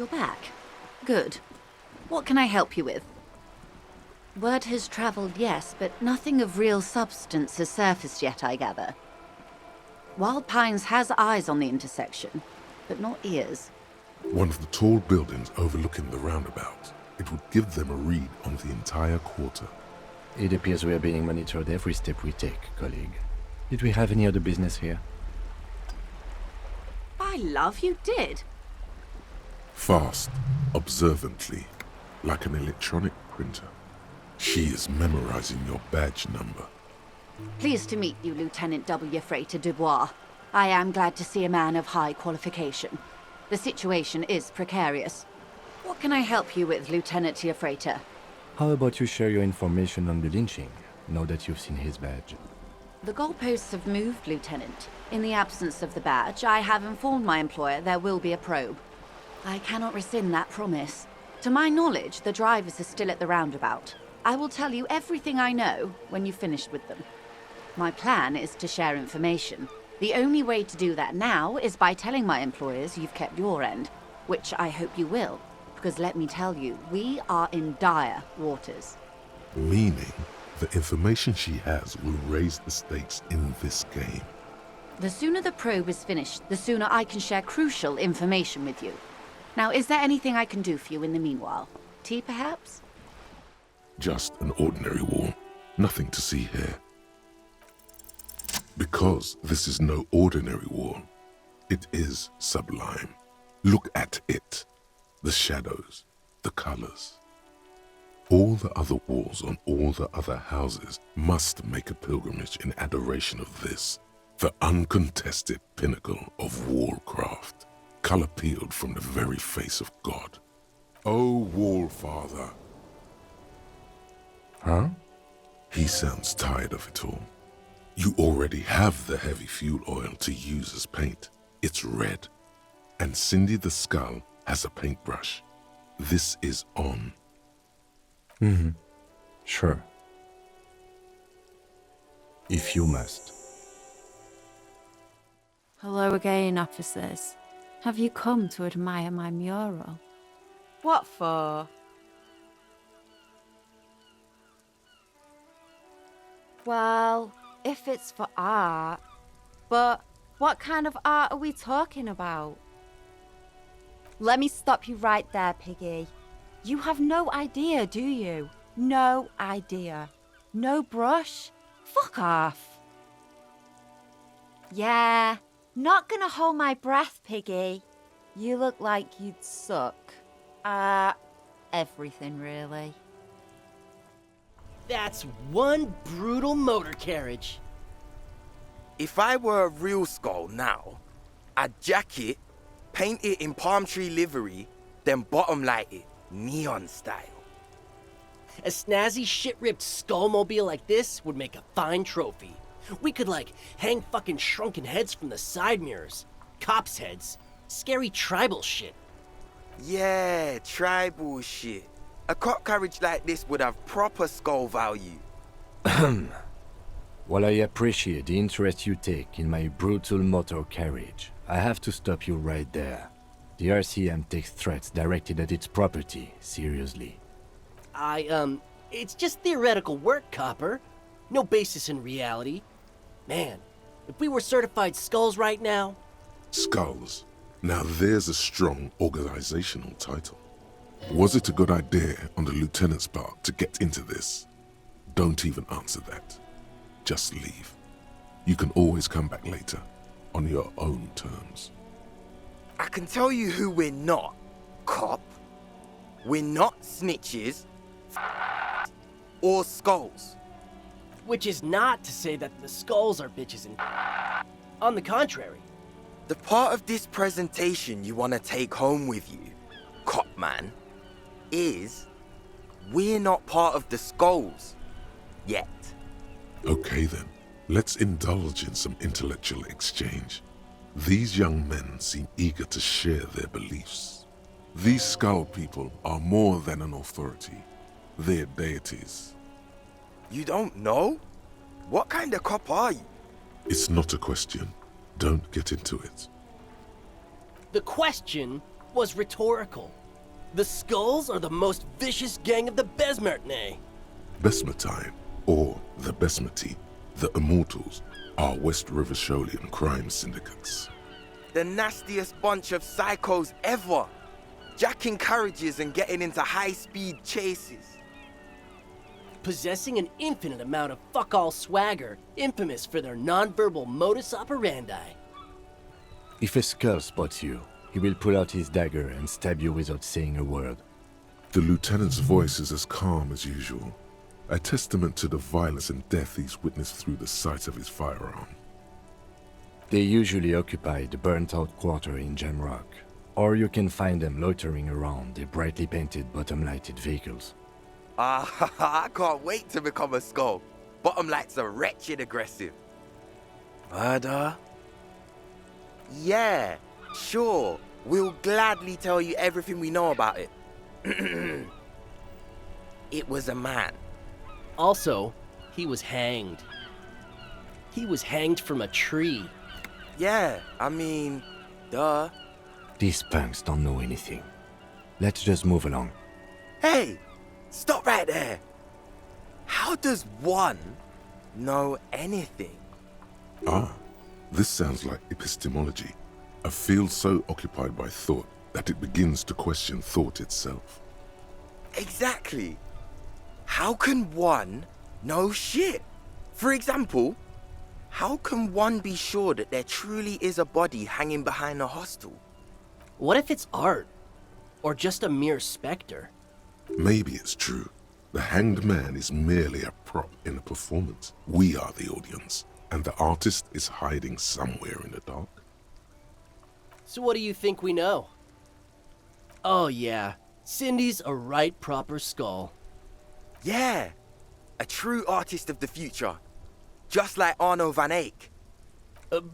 You're back. Good. What can I help you with? Word has traveled, yes, but nothing of real substance has surfaced yet, I gather. Wild Pines has eyes on the intersection, but not ears. One of the tall buildings overlooking the roundabout. It would give them a read on the entire quarter. It appears we are being monitored every step we take, colleague. Did we have any other business here? By love, you did. Fast, observantly, like an electronic printer. She is memorizing your badge number. Pleased to meet you, Lieutenant W. Freighter Dubois. I am glad to see a man of high qualification. The situation is precarious. What can I help you with, Lieutenant Freighter? How about you share your information on the lynching, now that you've seen his badge? The goalposts have moved, Lieutenant. In the absence of the badge, I have informed my employer there will be a probe. I cannot rescind that promise. To my knowledge, the drivers are still at the roundabout. I will tell you everything I know when you've finished with them. My plan is to share information. The only way to do that now is by telling my employers you've kept your end, which I hope you will, because let me tell you, we are in dire waters. Meaning, the information she has will raise the stakes in this game. The sooner the probe is finished, the sooner I can share crucial information with you. Now, is there anything I can do for you in the meanwhile? Tea, perhaps? Just an ordinary wall. Nothing to see here. Because this is no ordinary wall. It is sublime. Look at it. The shadows, the colors. All the other walls on all the other houses must make a pilgrimage in adoration of this, the uncontested pinnacle of wallcraft, color peeled from the very face of God. O Wallfather. Huh? He sounds tired of it all. You already have the heavy fuel oil to use as paint. It's red. And Cindy the Skull has a paintbrush. This is on. Mm-hmm. Sure. If you must. Hello again, officers. Have you come to admire my mural? What for? Well, if it's for art. But what kind of art are we talking about? Let me stop you right there, Piggy. You have no idea, do you? No idea. No brush? Fuck off. Yeah, not gonna hold my breath, Piggy. You look like you'd suck. Everything really. That's one brutal motor carriage. If I were a real skull now, I'd jack it, paint it in palm tree livery, then bottom light it, neon style. A snazzy shit-ripped skullmobile like this would make a fine trophy. We could, hang fucking shrunken heads from the side mirrors. Cops' heads. Scary tribal shit. Yeah, tribal shit. A cop carriage like this would have proper skull value. While I appreciate the interest you take in my brutal motor carriage, I have to stop you right there. The RCM takes threats directed at its property seriously. It's just theoretical work, Copper. No basis in reality. Man, if we were certified skulls right now... Skulls. Now there's a strong organizational title. Was it a good idea on the lieutenant's part to get into this? Don't even answer that. Just leave. You can always come back later, on your own terms. I can tell you who we're not, cop. We're not snitches or skulls. Which is not to say that the skulls are bitches and... On the contrary. The part of this presentation you want to take home with you, cop man, is we're not part of the skulls. Yet. Okay then, let's indulge in some intellectual exchange. These young men seem eager to share their beliefs. These skull people are more than an authority. They're deities. You don't know? What kind of cop are you? It's not a question. Don't get into it. The question was rhetorical. The Skulls are the most vicious gang of the Besmertne. Besmetine, or the Besmeti, the Immortals, are West River Sholian crime syndicates. The nastiest bunch of psychos ever. Jacking carriages and getting into high-speed chases. Possessing an infinite amount of fuck-all swagger, infamous for their non-verbal modus operandi. If a skull spots you, he will pull out his dagger and stab you without saying a word. The lieutenant's voice is as calm as usual, a testament to the violence and death he's witnessed through the sight of his firearm. They usually occupy the burnt-out quarter in Jamrock, or you can find them loitering around their brightly painted bottom-lighted vehicles. I can't wait to become a skull. Bottom lights are wretched aggressive. Murder? Yeah, sure. We'll gladly tell you everything we know about it. It was a man. Also, he was hanged. He was hanged from a tree. Yeah, I mean, duh. These punks don't know anything. Let's just move along. Hey, stop right there. How does one know anything? Ah, this sounds like epistemology, a field so occupied by thought that it begins to question thought itself. Exactly. How can one know shit? For example, how can one be sure that there truly is a body hanging behind a hostel? What if it's art? Or just a mere specter? Maybe it's true. The hanged man is merely a prop in a performance. We are the audience, and the artist is hiding somewhere in the dark. So what do you think we know? Oh yeah, Cindy's a right proper skull. Yeah, a true artist of the future. Just like Arno van Eyck.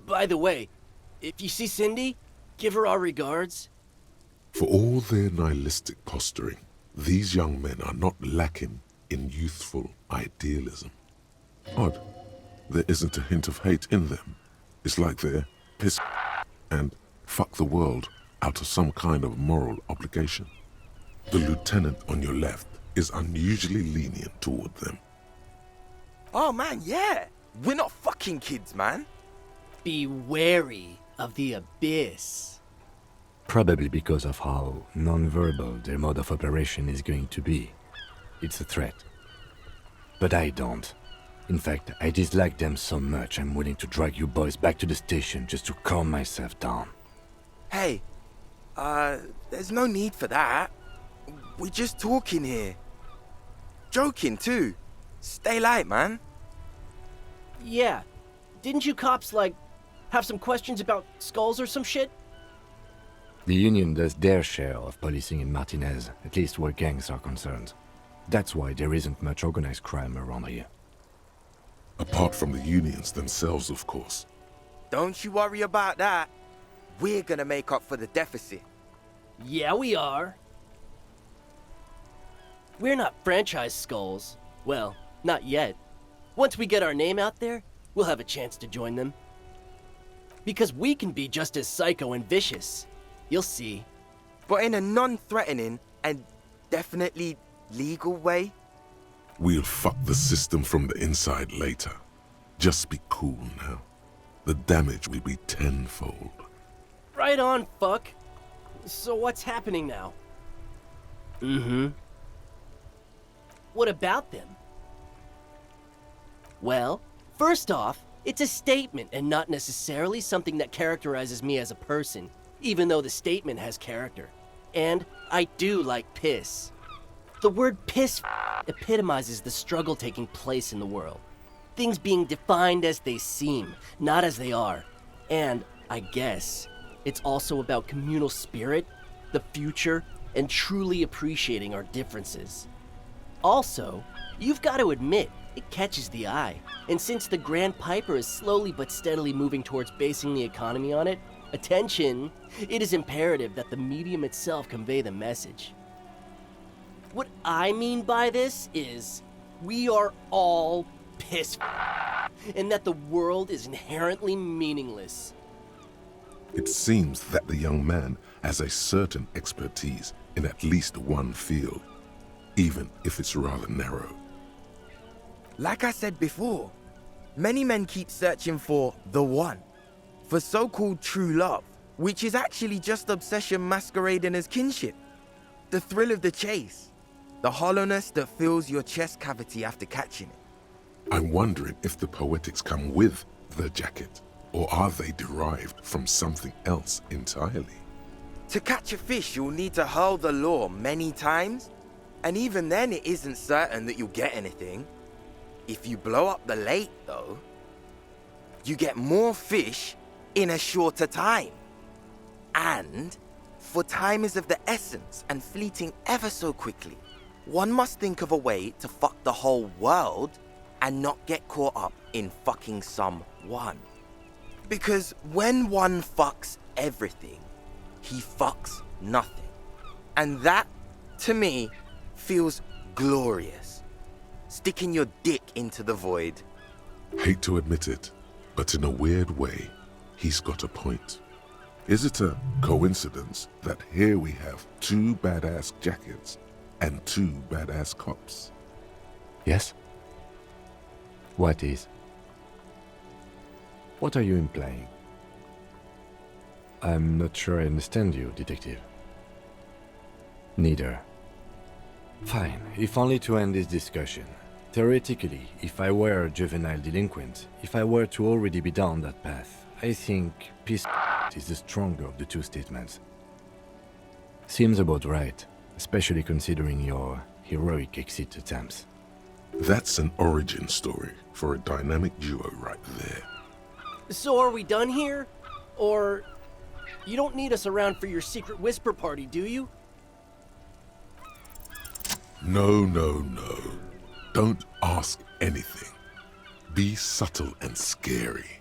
By the way, if you see Cindy, give her our regards. For all their nihilistic posturing, these young men are not lacking in youthful idealism. Odd, there isn't a hint of hate in them. It's like they're piss and fuck the world out of some kind of moral obligation. The lieutenant on your left is unusually lenient toward them. Oh man, yeah. We're not fucking kids, man. Be wary of the abyss. Probably because of how non-verbal their mode of operation is going to be. It's a threat. But I don't. In fact, I dislike them so much I'm willing to drag you boys back to the station just to calm myself down. Hey, there's no need for that. We're just talking here. Joking too. Stay light, man. Yeah, didn't you cops, have some questions about skulls or some shit? The Union does their share of policing in Martinez, at least where gangs are concerned. That's why there isn't much organized crime around here. Apart from the unions themselves, of course. Don't you worry about that. We're gonna make up for the deficit. Yeah, we are. We're not franchise skulls. Well, not yet. Once we get our name out there, we'll have a chance to join them. Because we can be just as psycho and vicious. You'll see. But in a non-threatening and definitely legal way. We'll fuck the system from the inside later. Just be cool now. The damage will be tenfold. Right on, fuck. So what's happening now? Mm-hmm. What about them? Well, first off, it's a statement and not necessarily something that characterizes me as a person, even though the statement has character. And I do like piss. The word piss epitomizes the struggle taking place in the world. Things being defined as they seem, not as they are. And, I guess, it's also about communal spirit, the future, and truly appreciating our differences. Also, you've got to admit, it catches the eye. And since the Grand Piper is slowly but steadily moving towards basing the economy on it, attention, it is imperative that the medium itself convey the message. What I mean by this is, we are all piss and that the world is inherently meaningless. It seems that the young man has a certain expertise in at least one field, even if it's rather narrow. Like I said before, many men keep searching for the one, for so-called true love, which is actually just obsession masquerading as kinship. The thrill of the chase, the hollowness that fills your chest cavity after catching it. I'm wondering if the poetics come with the jacket, or are they derived from something else entirely? To catch a fish, you'll need to hurl the lure many times, and even then it isn't certain that you'll get anything. If you blow up the lake, though, you get more fish in a shorter time. And, for time is of the essence and fleeting ever so quickly, one must think of a way to fuck the whole world and not get caught up in fucking someone. Because when one fucks everything, he fucks nothing. And that, to me, feels glorious. Sticking your dick into the void. Hate to admit it, but in a weird way, he's got a point. Is it a coincidence that here we have two badass jackets and two badass cops? Yes? What is? What are you implying? I'm not sure I understand you, detective. Neither. Fine, if only to end this discussion. Theoretically, if I were a juvenile delinquent, if I were to already be down that path, I think peace is the stronger of the two statements. Seems about right, especially considering your heroic exit attempts. That's an origin story for a dynamic duo right there. So are we done here? Or you don't need us around for your secret whisper party, do you? No, no, no. Don't ask anything. Be subtle and scary.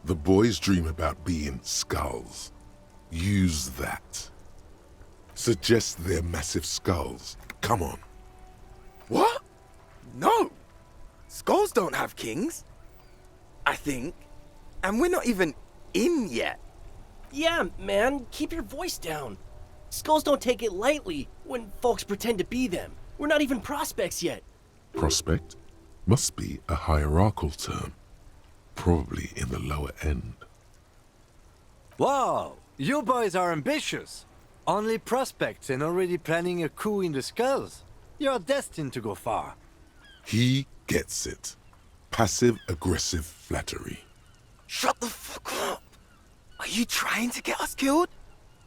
The boys dream about being skulls. Use that. Suggest they're massive skulls. Come on. What? No! Skulls don't have kings. I think. And we're not even in yet. Yeah, man, keep your voice down. Skulls don't take it lightly when folks pretend to be them. We're not even prospects yet. Prospect must be a hierarchical term, probably in the lower end. Wow, you boys are ambitious. Only prospects and already planning a coup in the skulls. You're destined to go far. He gets it. Passive-aggressive flattery. Shut the fuck up! Are you trying to get us killed?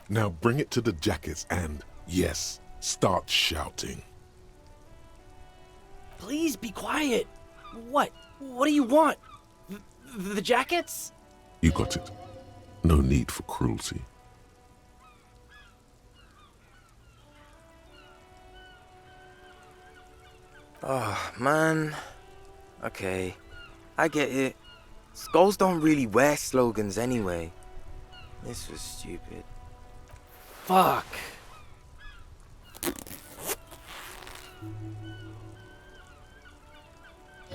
Now bring it to the jackets and, yes, start shouting. Please be quiet. What? What do you want? The jackets? You got it. No need for cruelty. Oh, man. Okay, I get it. Skulls don't really wear slogans anyway. This was stupid. Fuck.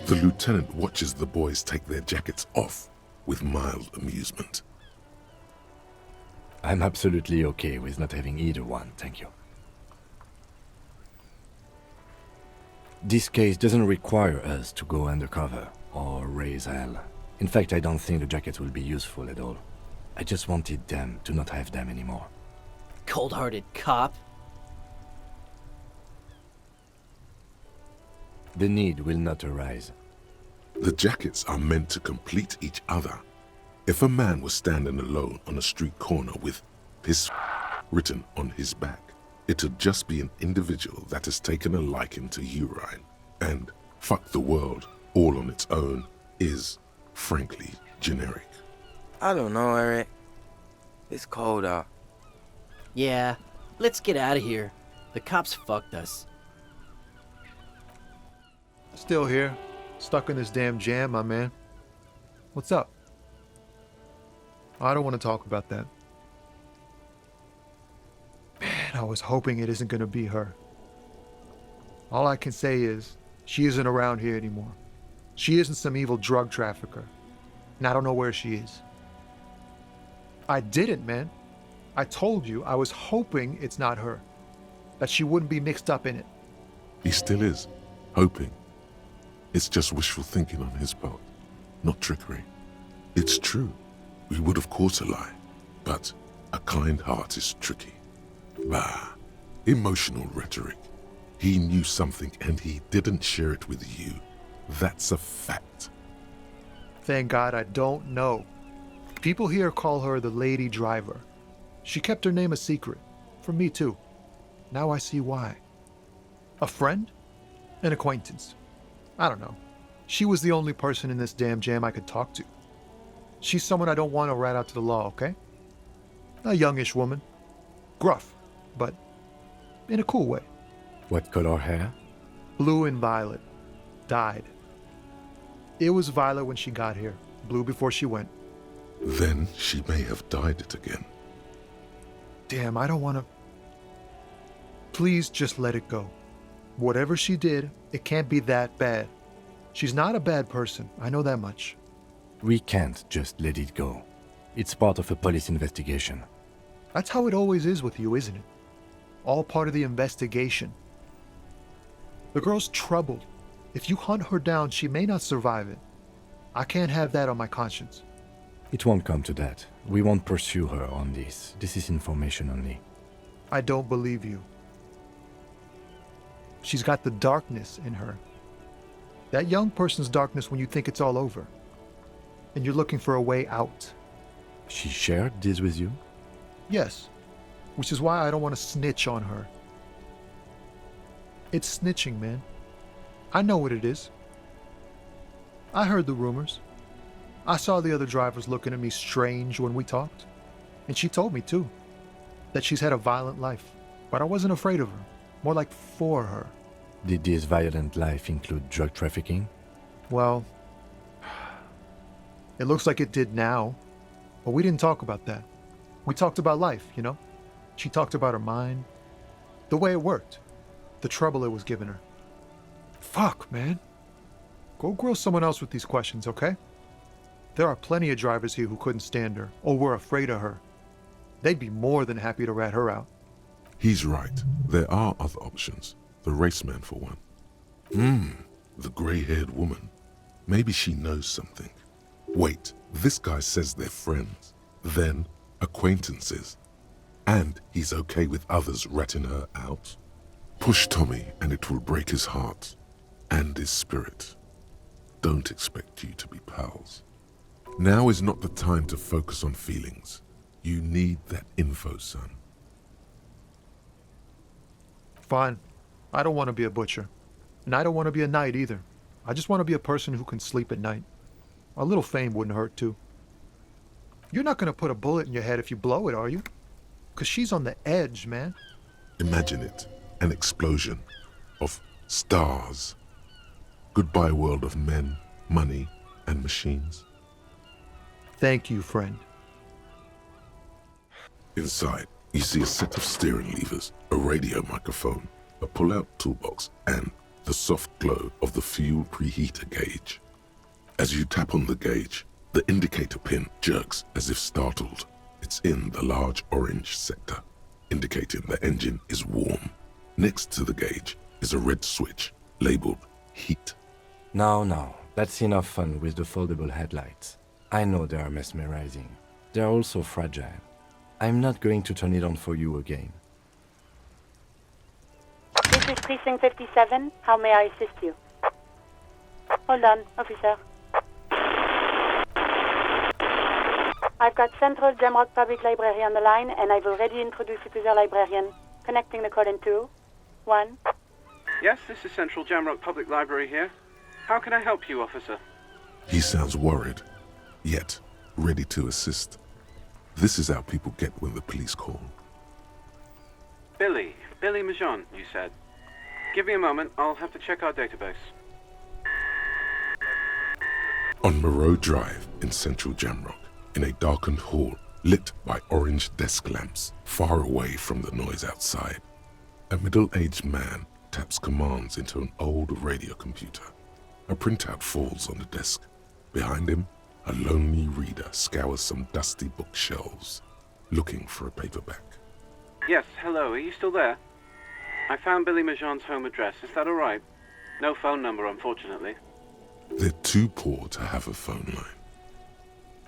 The lieutenant watches the boys take their jackets off with mild amusement. I'm absolutely okay with not having either one, thank you. This case doesn't require us to go undercover or raise hell. In fact, I don't think the jackets will be useful at all. I just wanted them to not have them anymore. Cold-hearted cop. The need will not arise. The jackets are meant to complete each other. If a man was standing alone on a street corner with his written on his back, it'd just be an individual that has taken a liking to urine. And fuck the world all on its own is, frankly, generic. I don't know, Eric. It's cold out. Yeah, let's get out of here. The cops fucked us. Still here, stuck in this damn jam, my man. What's up? I don't want to talk about that. Man, I was hoping it isn't going to be her. All I can say is, she isn't around here anymore. She isn't some evil drug trafficker. And I don't know where she is. I didn't, man. I told you I was hoping it's not her, that she wouldn't be mixed up in it. He still is, hoping. It's just wishful thinking on his part, not trickery. It's true, we would of course a lie, but a kind heart is tricky. Bah, emotional rhetoric. He knew something and he didn't share it with you. That's a fact. Thank God I don't know. People here call her the lady driver. She kept her name a secret. From me too. Now I see why. A friend? An acquaintance. I don't know. She was the only person in this damn jam I could talk to. She's someone I don't want to rat out to the law, okay? A youngish woman. Gruff, but in a cool way. What color hair? Blue and violet. Dyed. It was violet when she got here. Blue before she went. Then she may have dyed it again. Damn, I don't want to... Please just let it go. Whatever she did, it can't be that bad. She's not a bad person, I know that much. We can't just let it go. It's part of a police investigation. That's how it always is with you, isn't it? All part of the investigation. The girl's troubled. If you hunt her down, she may not survive it. I can't have that on my conscience. It won't come to that. We won't pursue her on this. This is information only. I don't believe you. She's got the darkness in her. That young person's darkness when you think it's all over. And you're looking for a way out. She shared this with you? Yes. Which is why I don't want to snitch on her. It's snitching, man. I know what it is. I heard the rumors. I saw the other drivers looking at me strange when we talked. And she told me, too, that she's had a violent life. But I wasn't afraid of her. More like for her. Did this violent life include drug trafficking? Well, it looks like it did now. But we didn't talk about that. We talked about life, you know? She talked about her mind. The way it worked. The trouble it was giving her. Fuck, man. Go grill someone else with these questions, okay? There are plenty of drivers here who couldn't stand her, or were afraid of her. They'd be more than happy to rat her out. He's right. There are other options. The raceman, for one. The grey-haired woman. Maybe she knows something. Wait, this guy says they're friends. Then, acquaintances. And he's okay with others ratting her out. Push Tommy and it will break his heart. And his spirit. Don't expect you to be pals. Now is not the time to focus on feelings. You need that info, son. Fine. I don't want to be a butcher. And I don't want to be a knight either. I just want to be a person who can sleep at night. A little fame wouldn't hurt too. You're not going to put a bullet in your head if you blow it, are you? Because she's on the edge, man. Imagine it. An explosion of stars. Goodbye world of men, money, and machines. Thank you, friend. Inside, you see a set of steering levers, a radio microphone, a pull-out toolbox, and the soft glow of the fuel preheater gauge. As you tap on the gauge, the indicator pin jerks as if startled. It's in the large orange sector, indicating the engine is warm. Next to the gauge is a red switch labeled heat. No, that's enough fun with the foldable headlights. I know they are mesmerizing. They are also fragile. I'm not going to turn it on for you again. This is Precinct 57. How may I assist you? Hold on, officer. I've got Central Jamrock Public Library on the line, and I've already introduced you to their librarian. Connecting the call in 2, 1. Yes, this is Central Jamrock Public Library here. How can I help you, officer? He sounds worried, yet ready to assist. This is how people get when the police call. Billy Majon, you said. Give me a moment, I'll have to check our database. On Moreau Drive in central Jamrock, in a darkened hall lit by orange desk lamps far away from the noise outside, a middle-aged man taps commands into an old radio computer. A printout falls on the desk. Behind him, a lonely reader scours some dusty bookshelves. looking for a paperback. Yes, hello, are you still there? I found Billy Majon's home address, is that alright? No phone number, unfortunately. They're too poor to have a phone line.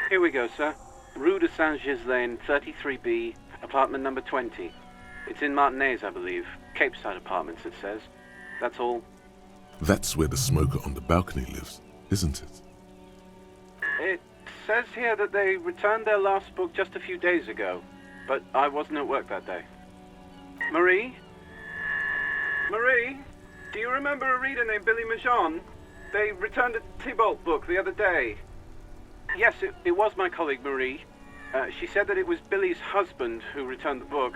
Here we go, sir. Rue de Saint-Ghislain, 33B, apartment number 20. It's in Martinez, I believe. Capeside Apartments, it says. That's all. That's where the smoker on the balcony lives, isn't it? It says here that they returned their last book just a few days ago, but I wasn't at work that day. Marie? Marie? Do you remember a reader named Billy Majon? They returned a Tybalt book the other day. Yes, it was my colleague Marie. She said that it was Billy's husband who returned the book.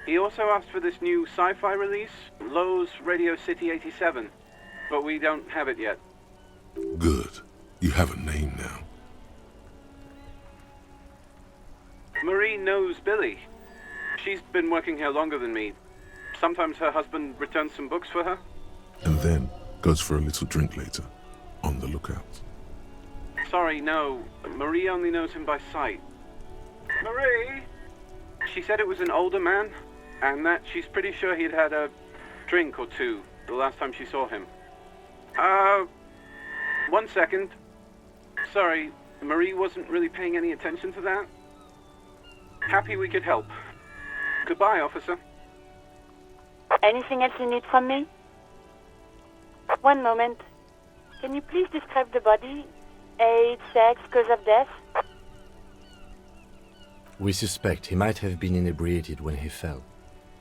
He also asked for this new sci-fi release, Lowe's Radio City 87, but we don't have it yet. Good. You have a name now. Marie knows Billy. She's been working here longer than me. Sometimes her husband returns some books for her. And then goes for a little drink later. On the lookout. Sorry, no. Marie only knows him by sight. Marie? She said it was an older man, and that she's pretty sure he'd had a drink or two the last time she saw him. 1 second. Sorry, Marie wasn't really paying any attention to that. Happy we could help. Goodbye, officer. Anything else you need from me? One moment. Can you please describe the body? Age, sex, cause of death? We suspect he might have been inebriated when he fell.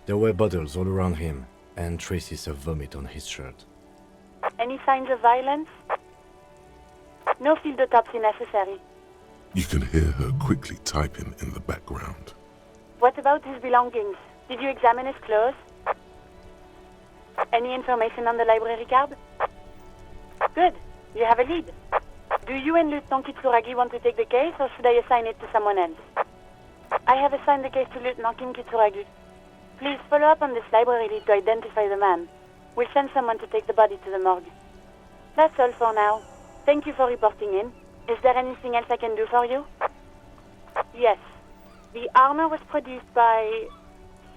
There were bottles all around him, and traces of vomit on his shirt. Any signs of violence? No field autopsy necessary. You can hear her quickly typing in the background. What about his belongings? Did you examine his clothes? Any information on the library card? Good. You have a lead. Do you and Lieutenant Kitsuragi want to take the case, or should I assign it to someone else? I have assigned the case to Lieutenant Kim Kitsuragi. Please follow up on this library lead to identify the man. We'll send someone to take the body to the morgue. That's all for now. Thank you for reporting in. Is there anything else I can do for you? Yes. The armor was produced by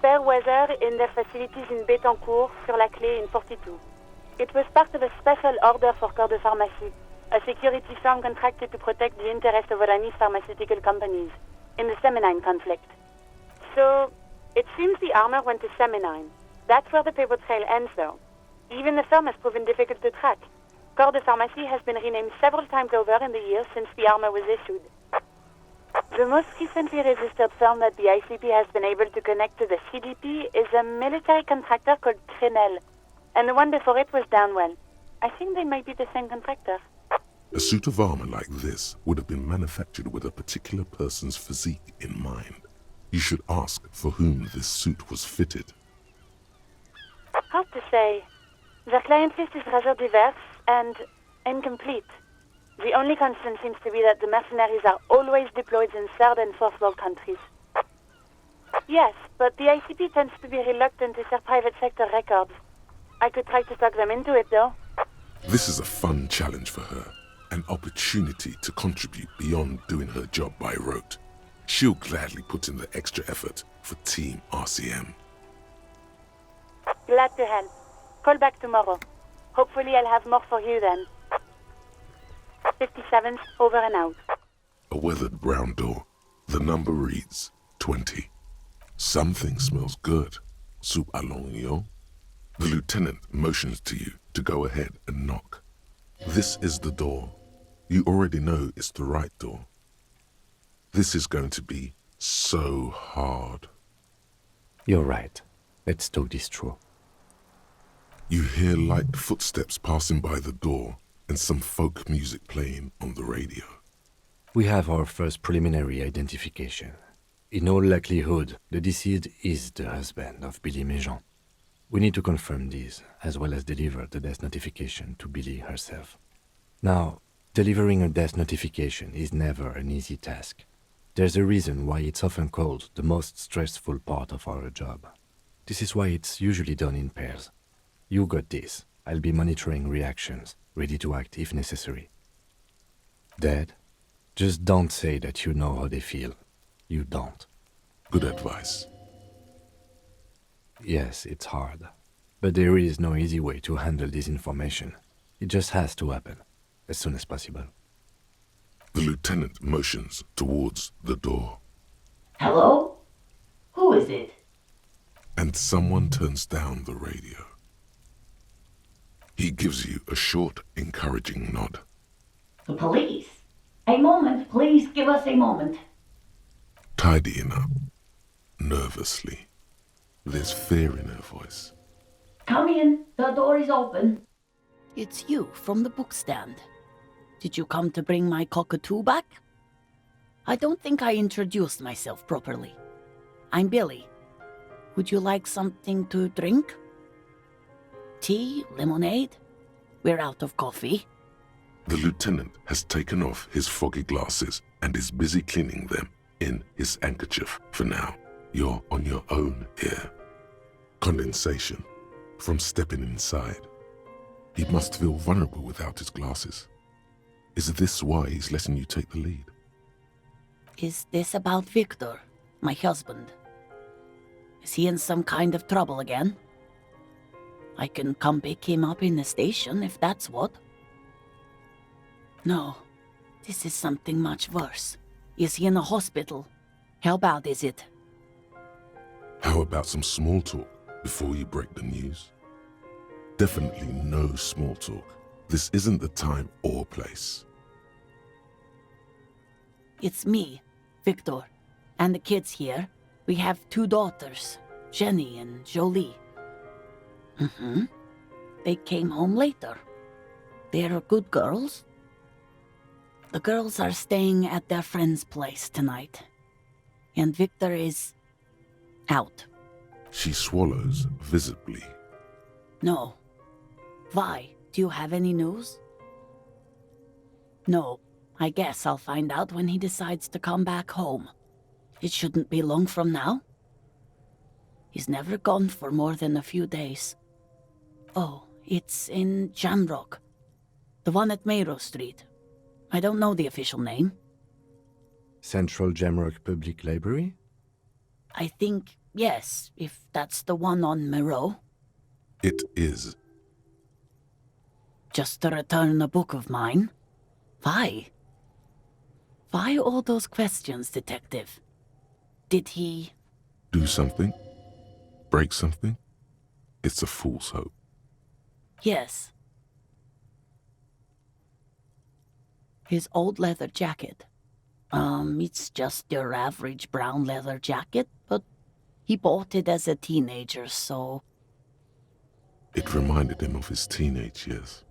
Fairweather in their facilities in Betancourt, sur la Clé in 42. It was part of a special order for Corps de Pharmacie, a security firm contracted to protect the interests of Oranese pharmaceutical companies in the Semenine conflict. So, it seems the armor went to Semenine. That's where the paper trail ends, though. Even the firm has proven difficult to track. Corps de Pharmacie has been renamed several times over in the years since the armor was issued. The most recently registered firm that the ICP has been able to connect to the CDP is a military contractor called Crenel, and the one before it was Downwell. I think they might be the same contractor. A suit of armor like this would have been manufactured with a particular person's physique in mind. You should ask for whom this suit was fitted. Hard to say. The client list is rather diverse and incomplete. The only constant seems to be that the mercenaries are always deployed in third and fourth world countries. Yes, but the ICP tends to be reluctant to share private sector records. I could try to talk them into it, though. This is a fun challenge for her, an opportunity to contribute beyond doing her job by rote. She'll gladly put in the extra effort for Team RCM. Glad to help. Call back tomorrow. Hopefully I'll have more for you then. 57th, over and out. A weathered brown door. The number reads 20. Something smells good. Soup à l'oignon. The lieutenant motions to you to go ahead and knock. This is the door. You already know it's the right door. This is going to be so hard. You're right. Let's talk this through. You hear light footsteps passing by the door and some folk music playing on the radio. We have our first preliminary identification. In all likelihood, the deceased is the husband of Billy Majon. We need to confirm this, as well as deliver the death notification to Billy herself. Now, delivering a death notification is never an easy task. There's a reason why it's often called the most stressful part of our job. This is why it's usually done in pairs. You got this. I'll be monitoring reactions, ready to act if necessary. Dead? Just don't say that you know how they feel. You don't. Good advice. Yes, it's hard. But there is no easy way to handle this information. It just has to happen, as soon as possible. The lieutenant motions towards the door. Hello? Who is it? And someone turns down the radio. He gives you a short, encouraging nod. The police? A moment, please give us a moment. Tidying up, nervously. There's fear in her voice. Come in, the door is open. It's you from the bookstand. Did you come to bring my cockatoo back? I don't think I introduced myself properly. I'm Billy. Would you like something to drink? Tea? Lemonade? We're out of coffee. The lieutenant has taken off his foggy glasses and is busy cleaning them in his handkerchief for now. You're on your own here. Condensation from stepping inside. He must feel vulnerable without his glasses. Is this why he's letting you take the lead? Is this about Victor, my husband? Is he in some kind of trouble again? I can come pick him up in the station if that's what. No, this is something much worse. Is he in a hospital? How bad is it? How about some small talk before you break the news? Definitely no small talk. This isn't the time or place. It's me, Victor, and the kids here. We have 2 daughters, Jenny and Jolie. They came home later. They're good girls. The girls are staying at their friend's place tonight. And Victor is out. She swallows visibly. No. Vi, do you have any news? No. I guess I'll find out when he decides to come back home. It shouldn't be long from now. He's never gone for more than a few days. Oh, it's in Jamrock. The one at Mayrow Street. I don't know the official name. Central Jamrock Public Library? I think, yes, if that's the one on Mayrow. It is. Just to return a book of mine? Why? Why all those questions, Detective? Did he... Do something? Break something? It's a fool's hope. Yes. His old leather jacket. It's just your average brown leather jacket, but he bought it as a teenager, so... It reminded him of his teenage years.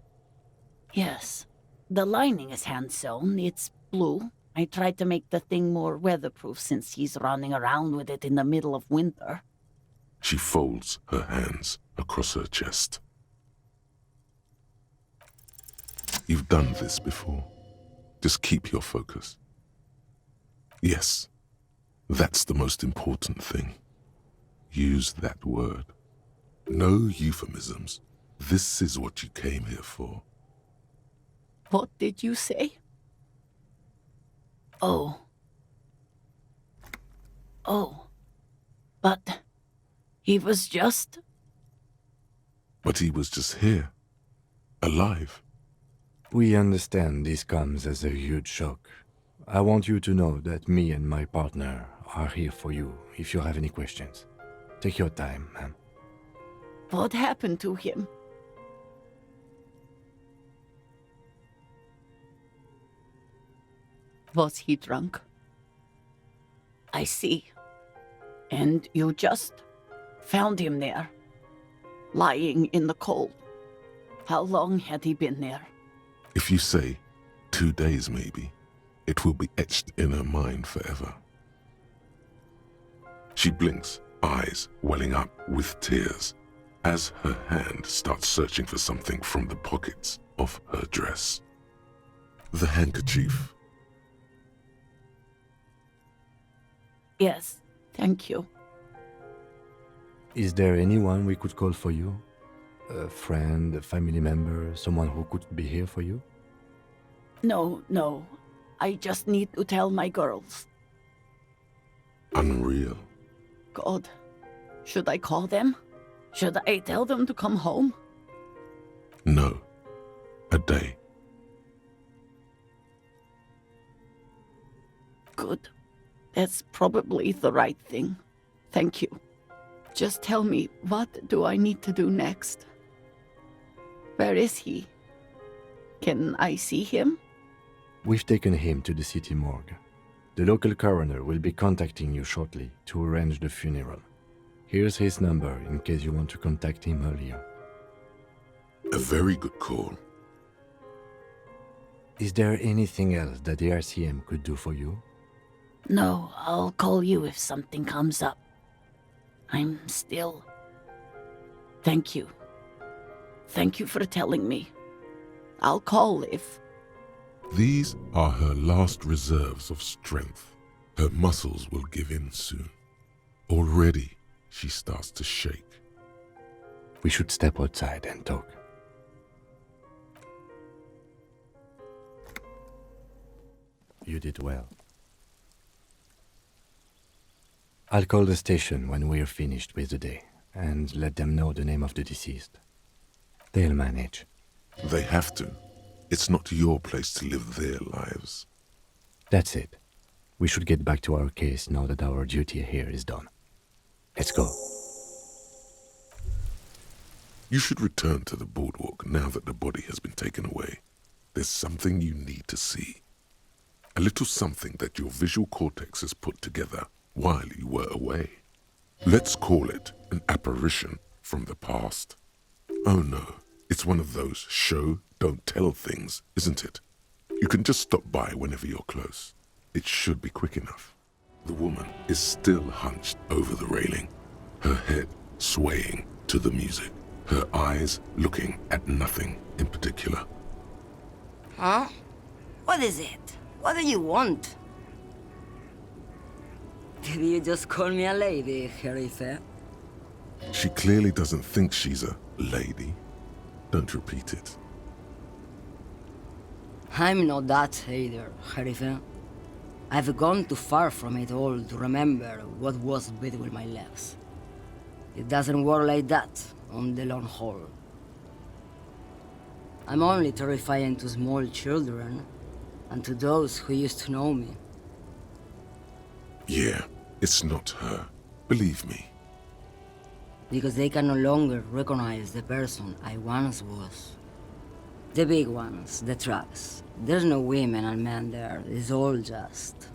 Yes. The lining is hand-sewn. It's blue. I tried to make the thing more weatherproof since he's running around with it in the middle of winter. She folds her hands across her chest. You've done this before. Just keep your focus. Yes, that's the most important thing. Use that word. No euphemisms. This is what you came here for. What did you say? Oh. Oh. But he was just... But he was just here. Alive. We understand this comes as a huge shock. I want you to know that me and my partner are here for you if you have any questions. Take your time, ma'am. What happened to him? Was he drunk? I see. And you just found him there, lying in the cold. How long had he been there? If you say 2 days maybe, it will be etched in her mind forever. She blinks, eyes welling up with tears, as her hand starts searching for something from the pockets of her dress. The handkerchief. Yes, thank you. Is there anyone we could call for you? A friend, a family member, someone who could be here for you? No. I just need to tell my girls. Unreal. God. Should I call them? Should I tell them to come home? No. A day. Good. That's probably the right thing. Thank you. Just tell me, what do I need to do next? Where is he? Can I see him? We've taken him to the city morgue. The local coroner will be contacting you shortly to arrange the funeral. Here's his number in case you want to contact him earlier. A very good call. Is there anything else that the RCM could do for you? No, I'll call you if something comes up. I'm still... Thank you. Thank you for telling me. I'll call if... These are her last reserves of strength. Her muscles will give in soon. Already, she starts to shake. We should step outside and talk. You did well. I'll call the station when we're finished with the day, and let them know the name of the deceased. They'll manage. They have to. It's not your place to live their lives. That's it. We should get back to our case now that our duty here is done. Let's go. You should return to the boardwalk now that the body has been taken away. There's something you need to see. A little something that your visual cortex has put together while you were away. Let's call it an apparition from the past. Oh no, it's one of those show, don't tell things, isn't it? You can just stop by whenever you're close. It should be quick enough. The woman is still hunched over the railing, her head swaying to the music, her eyes looking at nothing in particular. Huh? What is it? What do you want? Did you just call me a lady, Herife? She clearly doesn't think she's a lady. Don't repeat it. I'm not that either, Herife. I've gone too far from it all to remember what was between my legs. It doesn't work like that on the long haul. I'm only terrifying to small children and to those who used to know me. Yeah, it's not her. Believe me. Because they can no longer recognize the person I once was. The big ones, the trucks. There's no women and men there, it's all just...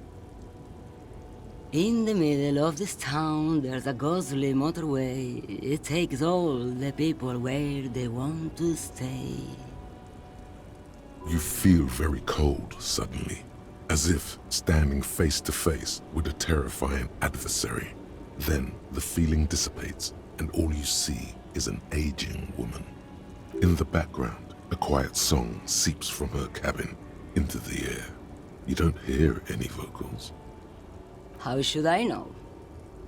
In the middle of this town, there's a ghostly motorway. It takes all the people where they want to stay. You feel very cold suddenly, as if standing face to face with a terrifying adversary. Then the feeling dissipates, and all you see is an aging woman. In the background, a quiet song seeps from her cabin into the air. You don't hear any vocals. How should I know?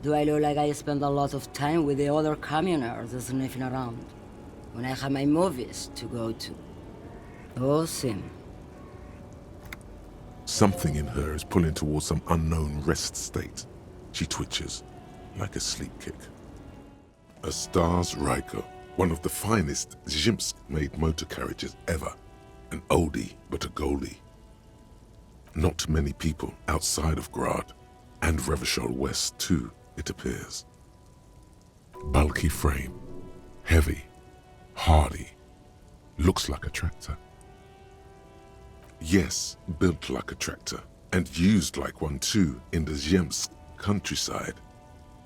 Do I look like I spend a lot of time with the other communers sniffing around, when I have my movies to go to? Oh, Sim. Something in her is pulling towards some unknown rest state. She twitches, like a sleep kick. A Stars Ryko, one of the finest Zhimsk-made motor carriages ever. An oldie, but a goldie. Not many people outside of Grad, and Revachol West too, it appears. Bulky frame, heavy, hardy, looks like a tractor. Yes, built like a tractor, and used like one too in the Zemsk countryside.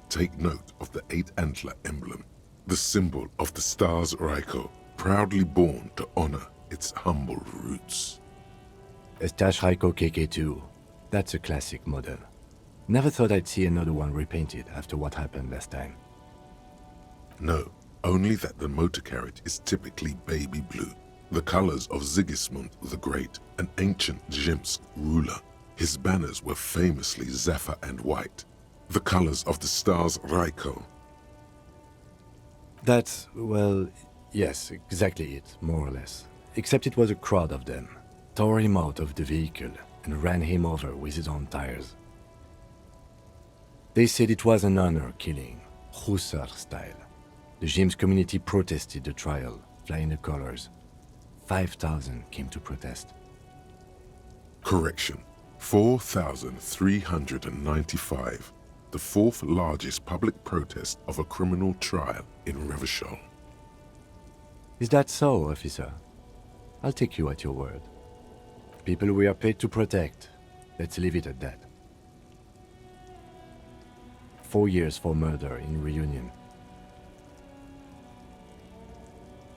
Take note of the 8-antler emblem, the symbol of the Stars Ryko, proudly born to honor its humble roots. A Stash Ryko KK2. That's a classic model. Never thought I'd see another one repainted after what happened last time. No, only that the motor carriage is typically baby blue, the colors of Sigismund the Great, an ancient Zemsk ruler. His banners were famously zephyr and white, the colors of the Stars Ryko. That's, well, yes, exactly it, more or less. Except it was a crowd of them, tore him out of the vehicle and ran him over with his own tires. They said it was an honor killing, Hussar style. The James community protested the trial, flying the colors. 5,000 came to protest. Correction. 4,395. The fourth largest public protest of a criminal trial in Revachol. Is that so, officer? I'll take you at your word. People we are paid to protect. Let's leave it at that. 4 years for murder in Reunion.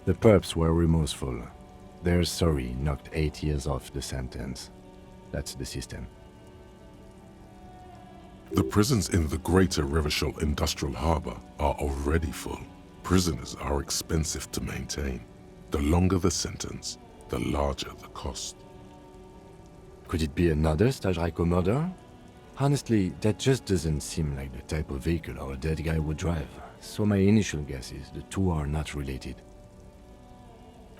The perps were remorseful. Their sorry knocked 8 years off the sentence. That's the system. The prisons in the greater Revachol Industrial Harbor are already full. Prisoners are expensive to maintain. The longer the sentence, the larger the cost. Could it be another Stajrajko murder? Honestly, that just doesn't seem like the type of vehicle our dead guy would drive, so my initial guess is the two are not related.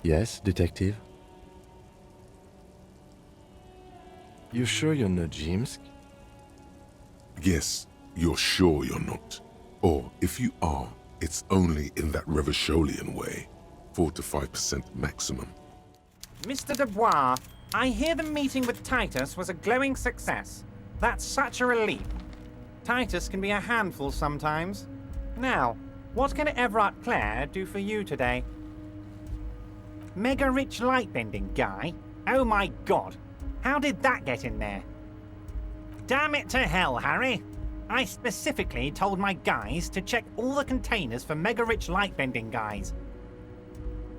Yes, detective? You sure you're not Jimsk? Yes, you're sure you're not. Or if you are, it's only in that Revacholian way. 4 to 5% maximum. Mr. Dubois, I hear the meeting with Titus was a glowing success. That's such a relief. Titus can be a handful sometimes. Now, what can Everard Clare do for you today? Mega rich light-bending guy? Oh my god! How did that get in there? Damn it to hell, Harry! I specifically told my guys to check all the containers for mega-rich light-bending guys.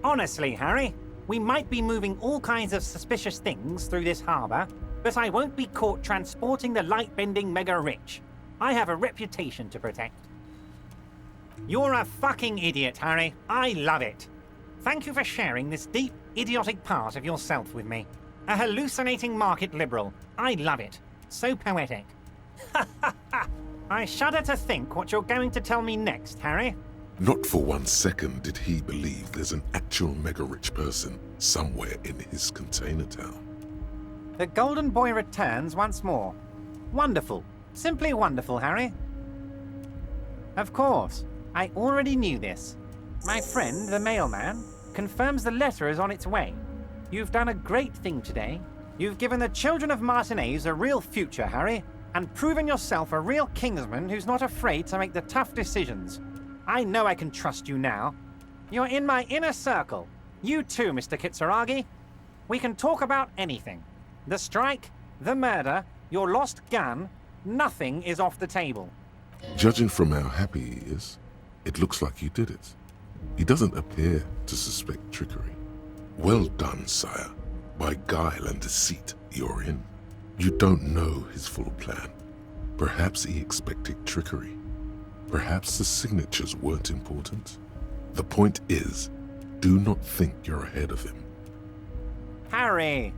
Honestly, Harry, we might be moving all kinds of suspicious things through this harbour, but I won't be caught transporting the light-bending mega-rich. I have a reputation to protect. You're a fucking idiot, Harry. I love it. Thank you for sharing this deep, idiotic part of yourself with me. A hallucinating market liberal. I love it. So poetic. I shudder to think what you're going to tell me next, Harry. Not for 1 second did he believe there's an actual mega-rich person somewhere in his container town. The Golden Boy returns once more. Wonderful. Simply wonderful, Harry. Of course. I already knew this. My friend, the mailman, confirms the letter is on its way. You've done a great thing today. You've given the children of Martinez a real future, Harry, and proven yourself a real kingsman who's not afraid to make the tough decisions. I know I can trust you now. You're in my inner circle. You too, Mr. Kitsuragi. We can talk about anything. The strike, the murder, your lost gun, nothing is off the table. Judging from how happy he is, it looks like you did it. He doesn't appear to suspect trickery. Well done, sire. By guile and deceit, you're in. You don't know his full plan. Perhaps he expected trickery. Perhaps the signatures weren't important. The point is, do not think you're ahead of him. Harry,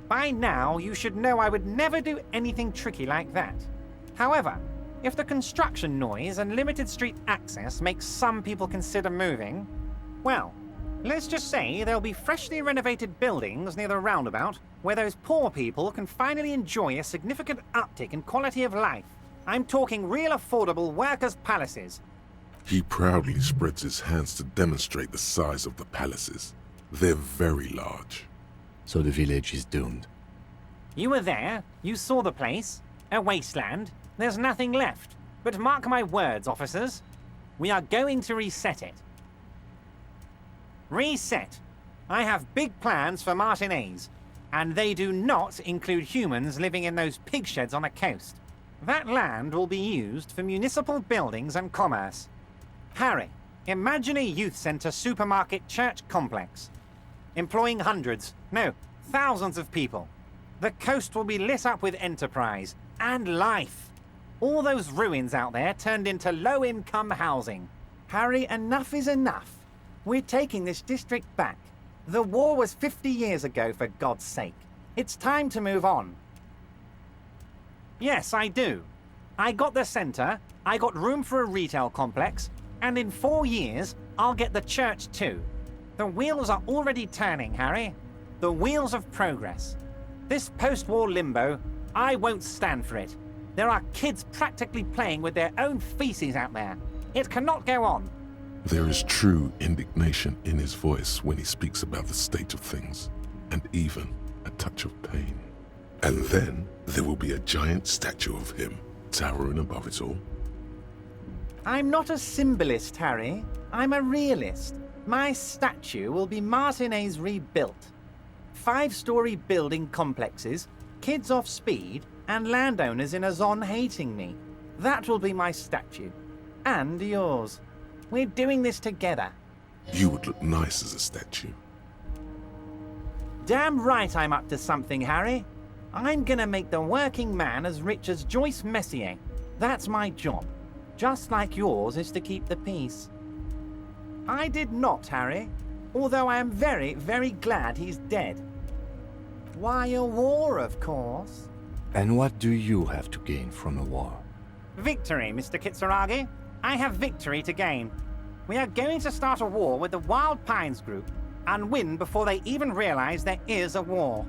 by now you should know I would never do anything tricky like that. However, if the construction noise and limited street access makes some people consider moving, well, let's just say there'll be freshly renovated buildings near the roundabout where those poor people can finally enjoy a significant uptick in quality of life. I'm talking real affordable workers' palaces. He proudly spreads his hands to demonstrate the size of the palaces. They're very large. So the village is doomed. You were there, you saw the place, a wasteland. There's nothing left. But mark my words, officers. We are going to reset it. Reset. I have big plans for Martinez, and they do not include humans living in those pig sheds on the coast. That land will be used for municipal buildings and commerce. Harry, imagine a youth centre supermarket church complex, employing hundreds, no, thousands of people. The coast will be lit up with enterprise and life. All those ruins out there turned into low-income housing. Harry, enough is enough. We're taking this district back. The war was 50 years ago, for God's sake. It's time to move on. Yes, I do. I got the centre, I got room for a retail complex, and in 4 years, I'll get the church too. The wheels are already turning, Harry. The wheels of progress. This post-war limbo, I won't stand for it. There are kids practically playing with their own feces out there. It cannot go on. There is true indignation in his voice when he speaks about the state of things, and even a touch of pain. And then there will be a giant statue of him towering above it all. I'm not a symbolist, Harry. I'm a realist. My statue will be Martinez rebuilt. 5-story building complexes, kids off speed, and landowners in a zone hating me. That will be my statue. And yours. We're doing this together. You would look nice as a statue. Damn right I'm up to something, Harry. I'm gonna make the working man as rich as Joyce Messier. That's my job. Just like yours is to keep the peace. I did not, Harry. Although I am very, very glad he's dead. Why, a war, of course. And what do you have to gain from a war? Victory, Mr. Kitsuragi. I have victory to gain. We are going to start a war with the Wild Pines group and win before they even realize there is a war.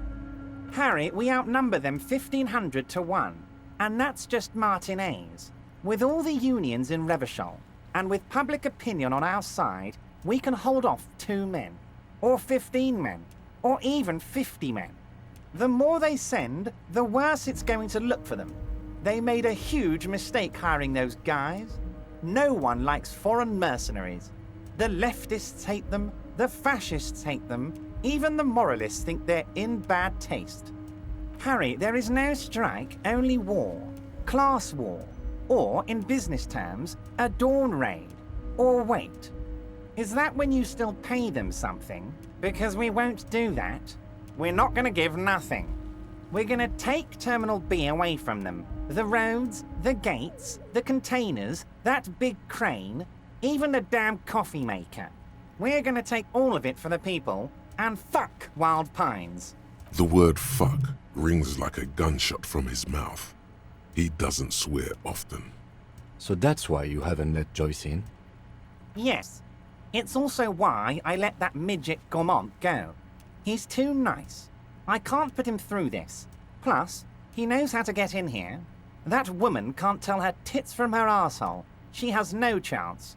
Harry, we outnumber them 1,500 to 1, and that's just Martinez. With all the unions in Revachol, and with public opinion on our side, we can hold off 2 men, or 15 men, or even 50 men. The more they send, the worse it's going to look for them. They made a huge mistake hiring those guys. No one likes foreign mercenaries. The leftists hate them, the fascists hate them, even the moralists think they're in bad taste. Harry, there is no strike, only war. Class war. Or, in business terms, a dawn raid. Or wait. Is that when you still pay them something? Because we won't do that. We're not going to give nothing. We're going to take Terminal B away from them. The roads, the gates, the containers, that big crane, even the damn coffee maker. We're going to take all of it for the people, and fuck Wild Pines. The word fuck rings like a gunshot from his mouth. He doesn't swear often. So that's why you haven't let Joyce in? Yes. It's also why I let that midget Gaumont go. He's too nice. I can't put him through this. Plus, he knows how to get in here. That woman can't tell her tits from her arsehole. She has no chance.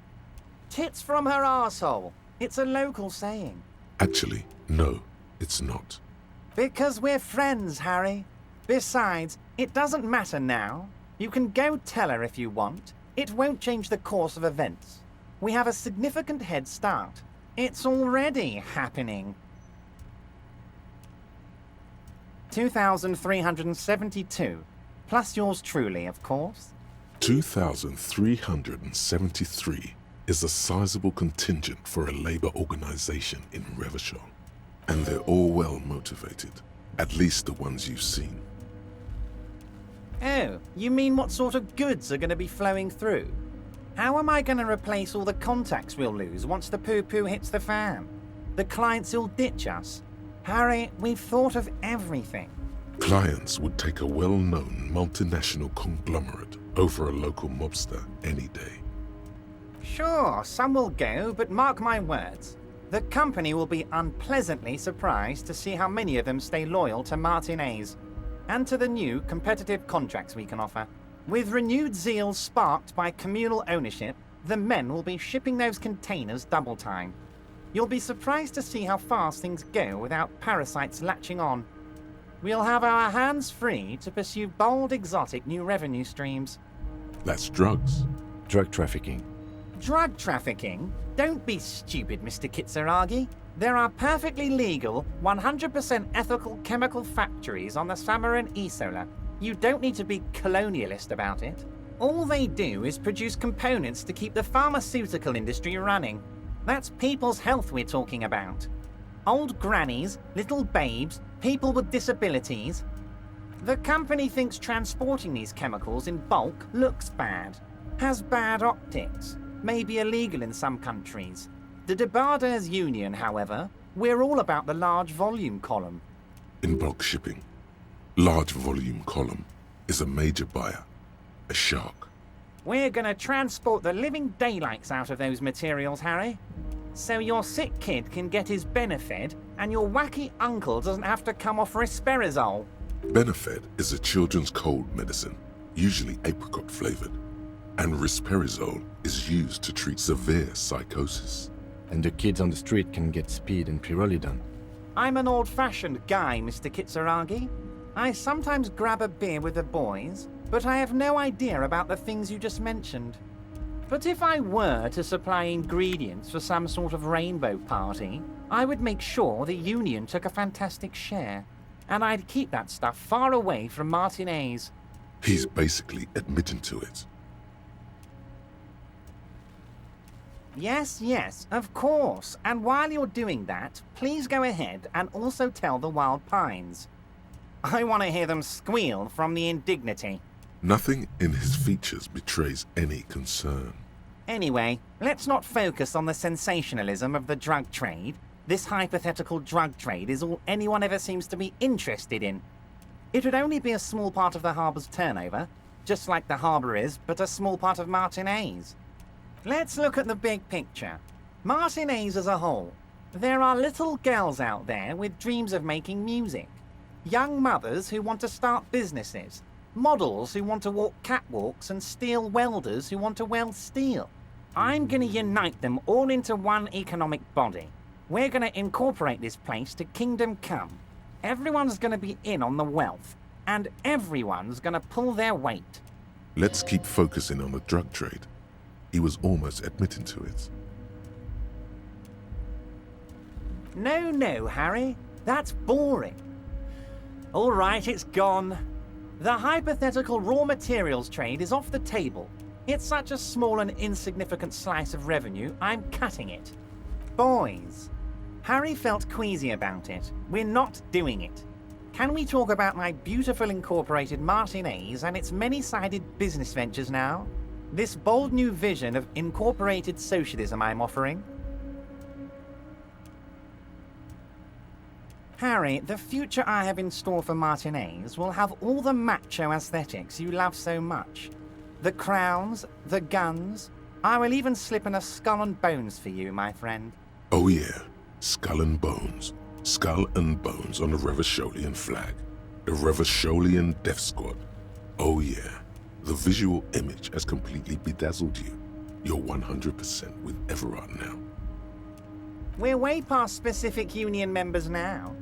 Tits from her arsehole. It's a local saying. Actually, no, it's not. Because we're friends, Harry. Besides, it doesn't matter now. You can go tell her if you want. It won't change the course of events. We have a significant head start. It's already happening. 2,372. Plus yours truly, of course. 2,373 is a sizable contingent for a labor organization in Revachol. And they're all well motivated. At least the ones you've seen. Oh, you mean what sort of goods are going to be flowing through? How am I going to replace all the contacts we'll lose once the poo-poo hits the fan? The clients will ditch us. Harry, we've thought of everything. Clients would take a well-known multinational conglomerate over a local mobster any day. Sure, some will go, but mark my words. The company will be unpleasantly surprised to see how many of them stay loyal to Martinez, and to the new competitive contracts we can offer. With renewed zeal sparked by communal ownership, the men will be shipping those containers double time. You'll be surprised to see how fast things go without parasites latching on. We'll have our hands free to pursue bold, exotic new revenue streams. That's drugs. Drug trafficking. Drug trafficking? Don't be stupid, Mr. Kitsuragi. There are perfectly legal, 100% ethical chemical factories on the Samaran Isola. You don't need to be colonialist about it. All they do is produce components to keep the pharmaceutical industry running. That's people's health we're talking about. Old grannies, little babes, people with disabilities. The company thinks transporting these chemicals in bulk looks bad, has bad optics, may be illegal in some countries. The Debarders Union, however, we're all about the large volume column. In bulk shipping, large volume column is a major buyer, a shark. We're gonna transport the living daylights out of those materials, Harry. So your sick kid can get his Benefed, and your wacky uncle doesn't have to come off risperazole. Benefed is a children's cold medicine usually apricot flavored, and risperidone is used to treat severe psychosis. And the kids on the street can get speed and pyrrolidone. I'm an old-fashioned guy, Mr. Kitsuragi. I sometimes grab a beer with the boys, but I have no idea about the things you just mentioned. But if I were to supply ingredients for some sort of rainbow party, I would make sure the Union took a fantastic share. And I'd keep that stuff far away from Martinez. He's basically admitting to it. Yes, of course. And while you're doing that, please go ahead and also tell the Wild Pines. I want to hear them squeal from the indignity. Nothing in his features betrays any concern. Anyway, let's not focus on the sensationalism of the drug trade. This hypothetical drug trade is all anyone ever seems to be interested in. It would only be a small part of the harbour's turnover, just like the harbour is, but a small part of Martinez. Let's look at the big picture. Martinez as a whole. There are little girls out there with dreams of making music. Young mothers who want to start businesses. Models who want to walk catwalks and steel welders who want to weld steel. I'm going to unite them all into one economic body. We're going to incorporate this place to Kingdom Come. Everyone's going to be in on the wealth, and everyone's going to pull their weight. Let's keep focusing on the drug trade. He was almost admitting to it. No, Harry. That's boring. All right, it's gone. The hypothetical raw materials trade is off the table. It's such a small and insignificant slice of revenue, I'm cutting it. Boys, Harry felt queasy about it. We're not doing it. Can we talk about my beautiful incorporated Martinez and its many-sided business ventures now? This bold new vision of incorporated socialism I'm offering? Harry, the future I have in store for Martinez will have all the macho aesthetics you love so much. The crowns, the guns. I will even slip in a skull and bones for you, my friend. Oh yeah, skull and bones. Skull and bones on the Revacholian flag. The Revacholian Death Squad. Oh yeah, the visual image has completely bedazzled you. You're 100% with Everard now. We're way past specific Union members now.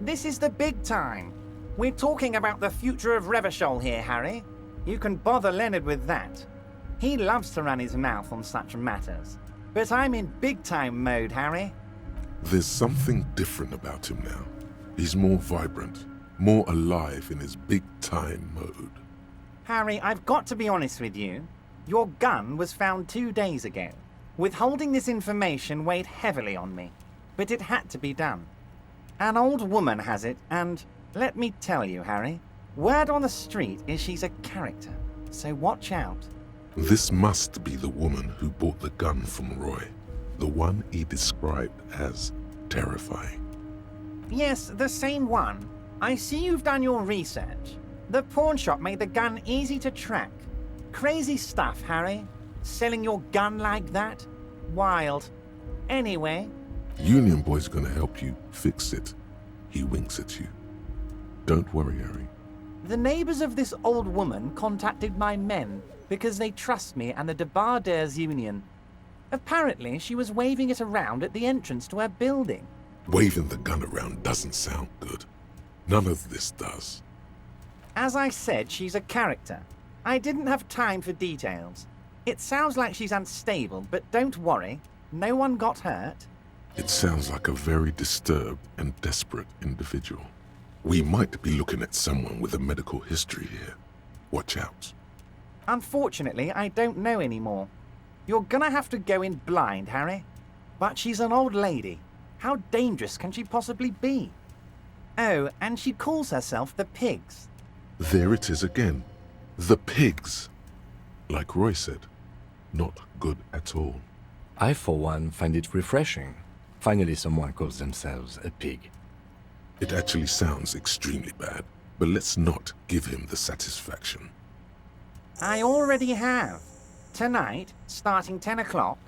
This is the big time. We're talking about the future of Revachol here, Harry. You can bother Leonard with that. He loves to run his mouth on such matters. But I'm in big-time mode, Harry. There's something different about him now. He's more vibrant, more alive in his big-time mode. Harry, I've got to be honest with you. Your gun was found 2 days ago. Withholding this information weighed heavily on me, but it had to be done. An old woman has it, and let me tell you, Harry, word on the street is she's a character, so watch out. This must be the woman who bought the gun from Roy, the one he described as terrifying. Yes, the same one. I see you've done your research. The pawn shop made the gun easy to track. Crazy stuff, Harry. Selling your gun like that? Wild. Anyway... Union Boy's gonna help you fix it. He winks at you. Don't worry, Harry. The neighbors of this old woman contacted my men because they trust me and the Debarders Union. Apparently, she was waving it around at the entrance to her building. Waving the gun around doesn't sound good. None of this does. As I said, she's a character. I didn't have time for details. It sounds like she's unstable, but don't worry. No one got hurt. It sounds like a very disturbed and desperate individual. We might be looking at someone with a medical history here. Watch out. Unfortunately, I don't know anymore. You're gonna have to go in blind, Harry. But she's an old lady. How dangerous can she possibly be? Oh, and she calls herself the Pigs. There it is again. The Pigs. Like Roy said, not good at all. I, for one, find it refreshing. Finally, someone calls themselves a pig. It actually sounds extremely bad, but let's not give him the satisfaction. I already have. Tonight, starting 10 o'clock,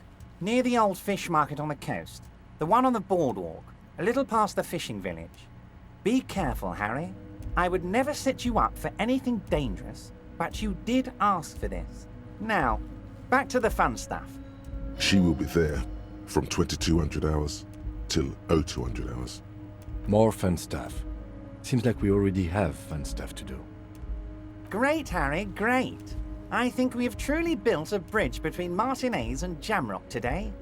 near the old fish market on the coast, the one on the boardwalk, a little past the fishing village. Be careful, Harry. I would never set you up for anything dangerous, but you did ask for this. Now, back to the fun stuff. She will be there from 2200 hours till 0200 hours. More fun stuff. Seems like we already have fun stuff to do. Great, Harry, great. I think we have truly built a bridge between Martinez and Jamrock today.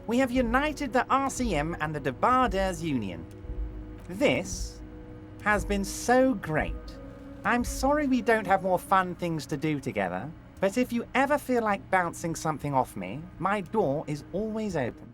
We have united the RCM and the Debarders Union. This has been so great. I'm sorry we don't have more fun things to do together, but if you ever feel like bouncing something off me, my door is always open.